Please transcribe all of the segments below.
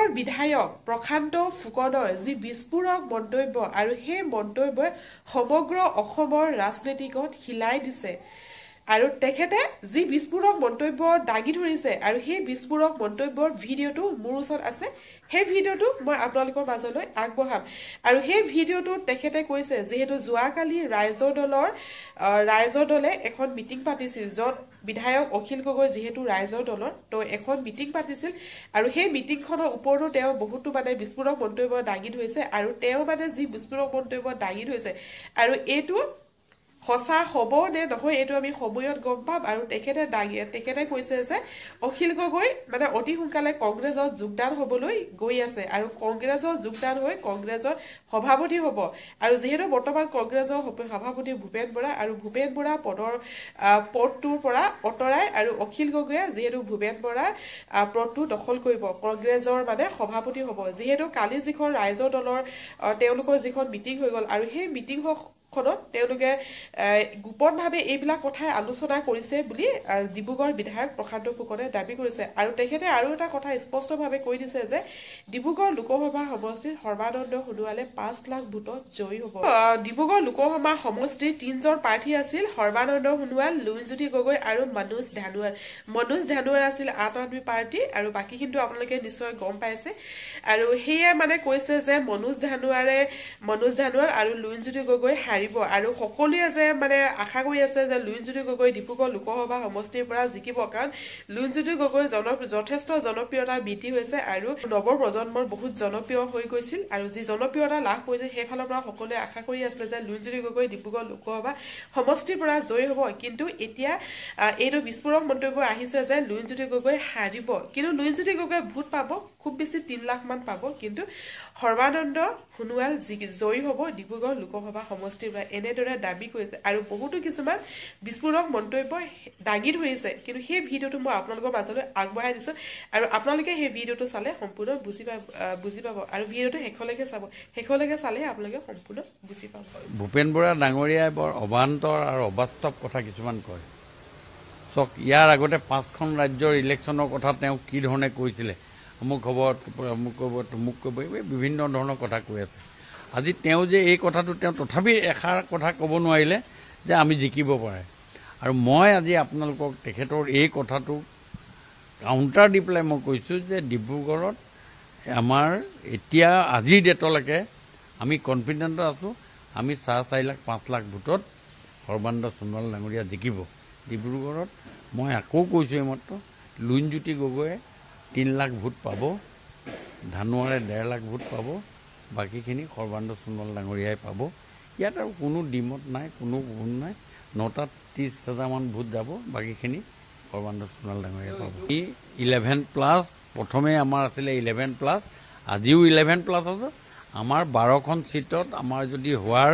ডিব্ৰুগড় বিধায়ক প্ৰশান্ত ফুকনৰ যি বিস্ফোৰক মন্তব্য আৰু সেই মন্তব্যই সমগ্ৰ অসমৰ ৰাজনীতিকত হিলাই দিছে আৰু তেখেতে যি বিস্ফোৰক মন্তব্য দাগি ধৰিছে আৰু সেই বিস্ফোৰক মন্তব্যৰ ভিডিঅ'টো মোৰ ওচৰত আছে সেই ভিডিঅ'টো মই আপোনালোকৰ মাজলৈ আগবঢ়াম আৰু সেই ভিডিঅ'টো তেখেতে কৈছে যেহেতু যোৱাকালি ৰাইজৰ দলে এখন মিটিং পাতিছিল য'ত বিধায়ক অখিল গগৈ যেহেতু ৰাইজৰ দলৰ তো এখন মিটিং পাতিছিল আৰু সেই মিটিংখনৰ ওপৰতো তেওঁ বহুতো মানে বিস্ফোৰক মন্তব্য দাগি ধৰিছে আৰু তেওঁ মানে যি বিস্ফোৰক মন্তব্য দাগি ধৰিছে আৰু এইটো সঁচা হ'ব নে নহয় এইটো আমি সময়ত গম পাম আৰু তেখেতে কৈছে যে অখিল গগৈ মানে অতি সোনকালে কংগ্ৰেছত যোগদান হ'বলৈ গৈ আছে আৰু কংগ্ৰেছত যোগদান হৈ কংগ্ৰেছৰ সভাপতি হ'ব আৰু যিহেতু বৰ্তমান কংগ্ৰেছৰ সভাপতি ভূপেন বৰা আৰু ভূপেন বৰা পদটোৰ পৰা আঁতৰাই আৰু অখিল গগৈয়ে যিহেতু ভূপেন বৰাৰ পদটো দখল কৰিব কংগ্ৰেছৰ মানে সভাপতি হ'ব যিহেতু কালি যিখন ৰাইজৰ দলৰ তেওঁলোকৰ যিখন মিটিং হৈ গ'ল আৰু সেই মিটিং তেওঁলোকে গোপনভাৱে এইবিলাক কথাই আলোচনা কৰিছে বুলি ডিব্ৰুগড় বিধায়ক প্ৰশান্ত ফুকনে দাবী কৰিছে আৰু তেখেতে আৰু এটা কথা স্পষ্টভাৱে কৈ দিছে যে ডিব্ৰুগড় লোকসভা সমষ্টিৰ সৰ্বানন্দ সোণোৱালে 5 লাখ ভোটত জয়ী হ'ব ডিব্ৰুগড় লোকসভা সমষ্টিৰ 3জন প্ৰাৰ্থী আছিল সৰ্বানন্দ সোণোৱাল লুইজ্যোতি গগৈ আৰু মনোজ ধানোৱাৰ আছিল আম আদমি পাৰ্টি আৰু বাকীখিনিতো আপোনালোকে নিশ্চয় গম পাইছে আৰু সেয়ে মানে কৈছে যে মনোজ ধানোৱাৰ আৰু লুইজ্যোতি গগৈ আৰু সকলোৱে যে মানে আশা কৰি আছে যে লুইজ্যোতি গগৈ ডিব্ৰুগড় লোকসভা সমষ্টিৰ পৰা জিকিব কাৰণ লুইজ্যোতি গগৈ যথেষ্ট জনপ্ৰিয়তা বৃদ্ধি হৈছে আৰু নৱ প্ৰজন্মৰ বহুত জনপ্ৰিয় হৈ গৈছিল আৰু যি জনপ্ৰিয়তা লাভ কৰিছে সেইফালৰ পৰা সকলোৱে আশা কৰি আছিলে যে লুইজ্যোতি গগৈ ডিব্ৰুগড় লোকসভা সমষ্টিৰ পৰা জয়ী হ'ব কিন্তু এতিয়া এইটো বিস্ফোৰক মন্তব্য আহিছে যে লুইজ্যোতি গগৈ হাৰিব কিন্তু লুইজ্যোতি গগৈ ভোট পাব খুব বেছি 3 লাখ মান পাব কিন্তু সৰ্বানন্দ সোণোৱাল জয়ী হ'ব ডিব্ৰুগড় লোকসভা সমষ্টিৰ পৰা এনেদৰে দাবী কৰিছে আৰু বহুতো কিছুমান বিস্ফোৰক মন্তব্য দাগি ধৰিছে কিন্তু সেই ভিডিঅ'টো মই আপোনালোকৰ মাজলৈ আগবঢ়াই দিছোঁ আৰু আপোনালোকে সেই ভিডিঅ'টো চালে সম্পূৰ্ণ বুজি পাব আৰু ভিডিঅ'টো শেষলৈকে চালে আপোনালোকে সম্পূৰ্ণ বুজি পাব ভূপেন বৰা ডাঙৰীয়াই বৰ অবান্তৰ আৰু অবাস্তৱ কথা কিছুমান কয় চক ইয়াৰ আগতে 5খন ৰাজ্যৰ ইলেকশ্যনৰ কথা তেওঁ কি ধৰণে কৈছিলে অমুক হ'ব তমুক ক'ব বিভিন্ন ধৰণৰ কথা কৈ আছে আজি তেওঁ যে এই কথাটো তেওঁ তথাপি এষাৰ কথা ক'ব নোৱাৰিলে যে আমি জিকিব পাৰে আৰু মই আজি আপোনালোকক তেখেতৰ এই কথাটো কাউণ্টাৰ দি পেলাই মই কৈছোঁ যে ডিব্ৰুগড়ত আমাৰ এতিয়া আজিৰ ডেটলৈকে আমি কনফিডেণ্ট আছোঁ আমি 4 লাখ 5 লাখ ভোটত সৰ্বানন্দ সোণোৱাল ডাঙৰীয়া জিকিব ডিব্ৰুগড়ত মই আকৌ কৈছোঁ এইমাত্ৰ লুইজ্যোতি গগৈয়ে 3 লাখ ভোট পাব ধানোৱাৰে 1.5 লাখ ভোট পাব বাকীখিনি সৰ্বানন্দ সোণোৱাল ডাঙৰীয়াই পাব ইয়াত আৰু কোনো দ্বিমত নাই কোনো ভোট নাই 9টাত 30,000 মান ভোট যাব বাকীখিনি সৰ্বানন্দ সোণোৱাল ডাঙৰীয়াই পাব 11+ প্ৰথমে আমাৰ আছিলে 11+ আজিও 11+ আছে আমাৰ 12খন চিটত আমাৰ যদি হোৱাৰ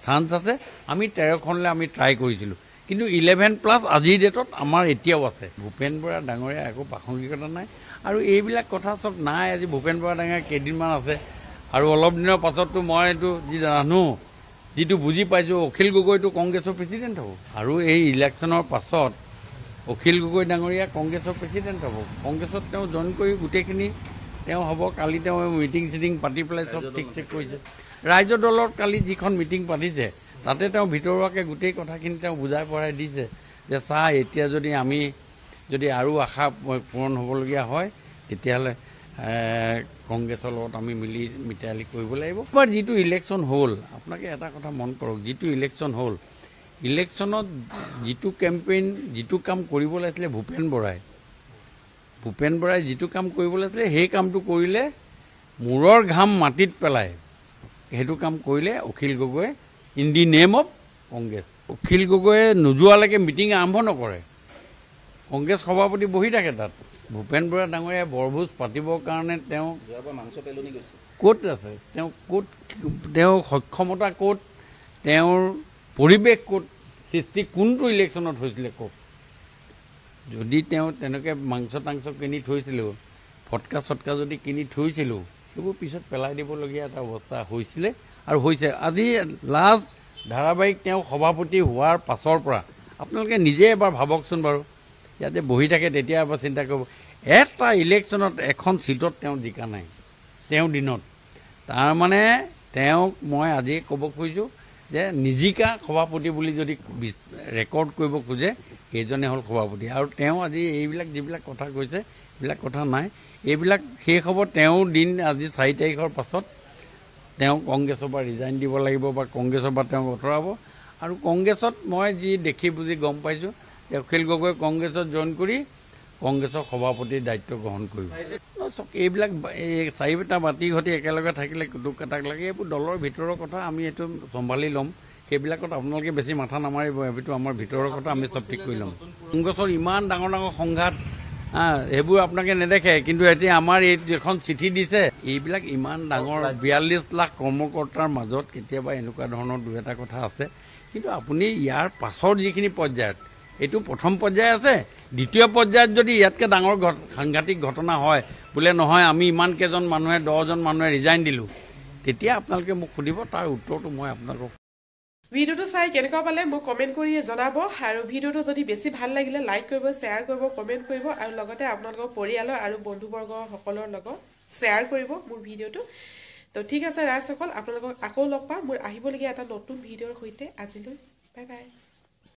চান্স আছে আমি 13খনলৈ আমি ট্ৰাই কৰিছিলোঁ কিন্তু 11+ আজিৰ ডেটত আমাৰ এতিয়াও আছে ভূপেন বৰা ডাঙৰীয়া একো প্ৰাসংগিকতা নাই আৰু এইবিলাক কথা চব নাই আজি ভূপেন বৰা ডাঙৰীয়া কেইদিনমান আছে আৰু অলপ দিনৰ পাছততো মই এইটো যি জানো যিটো বুজি পাইছোঁ অখিল গগৈটো কংগ্ৰেছৰ প্ৰেচিডেণ্ট হ'ব আৰু এই ইলেকশ্যনৰ পাছত অখিল গগৈ ডাঙৰীয়া কংগ্ৰেছৰ প্ৰেচিডেণ্ট হ'ব কংগ্ৰেছত তেওঁ জইন কৰি গোটেইখিনি তেওঁ হ'ব কালি তেওঁ মিটিং পাতি পেলাই চব ঠিক কৰিছে ৰাইজৰ দলৰ কালি যিখন মিটিং পাতিছে তাতে তেওঁ ভিতৰুৱাকৈ গোটেই কথাখিনি তেওঁ বুজাই পঢ়াই দিছে যে চাহ এতিয়া যদি আমি আৰু আশা পূৰণ হ'বলগীয়া হয় তেতিয়াহ'লে কংগ্ৰেছৰ লগত আমি মিতালি কৰিব লাগিব এবাৰ যিটো ইলেকশ্যন হ'ল আপোনালোকে এটা কথা মন কৰক যিটো ইলেকশ্যন হ'ল ইলেকশ্যনত যিটো কেম্পেইন যিটো কাম কৰিব লাগিছিলে ভূপেন বৰাই যিটো কাম কৰিব লাগিছিলে সেই কামটো কৰিলে মূৰৰ ঘাম মাটিত পেলাই সেইটো কাম কৰিলে অখিল গগৈয়ে in the name of Congress Akhil গগৈয়ে নোযোৱালৈকে মিটিং আৰম্ভ নকৰে কংগ্ৰেছ সভাপতি বহি থাকে তাত ভূপেন বৰা ডাঙৰীয়াই বৰভোজ পাতিবৰ কাৰণে তেওঁ ক'ত আছে তেওঁৰ সক্ষমতা ক'ত তেওঁৰ পৰিৱেশ ক'ত সৃষ্টি কোনটো ইলেকশ্যনত হৈছিলে ক'ত যদি তেওঁ তেনেকৈ মাংস কিনি থৈছিলোঁ ফটকা যদি কিনি থৈছিলোঁ সেইবোৰ পিছত পেলাই দিবলগীয়া এটা অৱস্থা হৈছিলে আৰু হৈছে আজি লাষ্ট ধাৰাবাহিক তেওঁ সভাপতি হোৱাৰ পাছৰ পৰা আপোনালোকে নিজে এবাৰ ভাবকচোন বাৰু ইয়াতে বহি থাকে তেতিয়া এবাৰ চিন্তা কৰিব এটা ইলেকশ্যনত এখন ছিটত তেওঁ জিকা নাই তেওঁ দিনত তাৰমানে তেওঁক মই আজি ক'ব খুজিছোঁ যে নিজিকা সভাপতি বুলি যদি ৰেকৰ্ড কৰিব খোজে সেইজনে হ'ল সভাপতি আৰু তেওঁ আজি এইবিলাক যিবিলাক কথা কৈছে এইবিলাক কথা নাই এইবিলাক শেষ হ'ব তেওঁ দিন আজি 4 তাৰিখৰ পাছত তেওঁ কংগ্ৰেছৰ পৰা ৰিজাইন দিব লাগিব বা কংগ্ৰেছৰ পৰা তেওঁক আঁতৰাব আৰু কংগ্ৰেছত মই যি দেখি বুজি গম পাইছোঁ যে অখিল গগৈ কংগ্ৰেছত জইন কৰি কংগ্ৰেছৰ সভাপতিৰ দায়িত্ব গ্ৰহণ কৰিব এইবিলাক 4টা বাতি ঘটি একেলগে থাকিলে দুখ কাটাক লাগে এইবোৰ দলৰ ভিতৰৰ কথা আমি এইটো চম্ভালি ল'ম সেইবিলাকত আপোনালোকে বেছি মাথা নামাৰিব এইটো আমাৰ ভিতৰৰ কথা আমি চব ঠিক কৰি ল'ম কংগ্ৰেছৰ ইমান ডাঙৰ ডাঙৰ সংঘাত সেইবোৰ আপোনালোকে নেদেখে কিন্তু এতিয়া আমাৰ এই এখন চিঠি দিছে এইবিলাক ইমান ডাঙৰ 42 লাখ কৰ্মকৰ্তাৰ মাজত কেতিয়াবা এনেকুৱা ধৰণৰ দুই এটা কথা আছে কিন্তু আপুনি ইয়াৰ পাছৰ যিখিনি পৰ্যায়ত এইটো প্ৰথম পৰ্যায় আছে দ্বিতীয় পৰ্যায়ত যদি ইয়াতকৈ ডাঙৰ সাংঘাতিক ঘটনা হয় বোলে নহয় আমি ইমান কেইজন মানুহে 10জন মানুহে ৰিজাইন দিলোঁ তেতিয়া আপোনালোকে মোক সুধিব তাৰ উত্তৰটো মই আপোনালোকক ভিডিওটো চাই কেনেকুৱা পালে মোক কমেণ্ট কৰি জনাব আৰু ভিডিওটো যদি বেছি ভাল লাগিলে লাইক কৰিব শ্বেয়াৰ কৰিব কমেণ্ট কৰিব আৰু লগতে আপোনালোকৰ পৰিয়ালৰ আৰু বন্ধুবৰ্গ সকলৰ লগত শ্বেয়াৰ কৰিব মোৰ ভিডিওটো তো ঠিক আছে ৰাইজসকল আপোনালোকক আকৌ লগ পাম মোৰ আহিবলগীয়া এটা নতুন ভিডিওৰ সৈতে আজিলৈ বাই বাই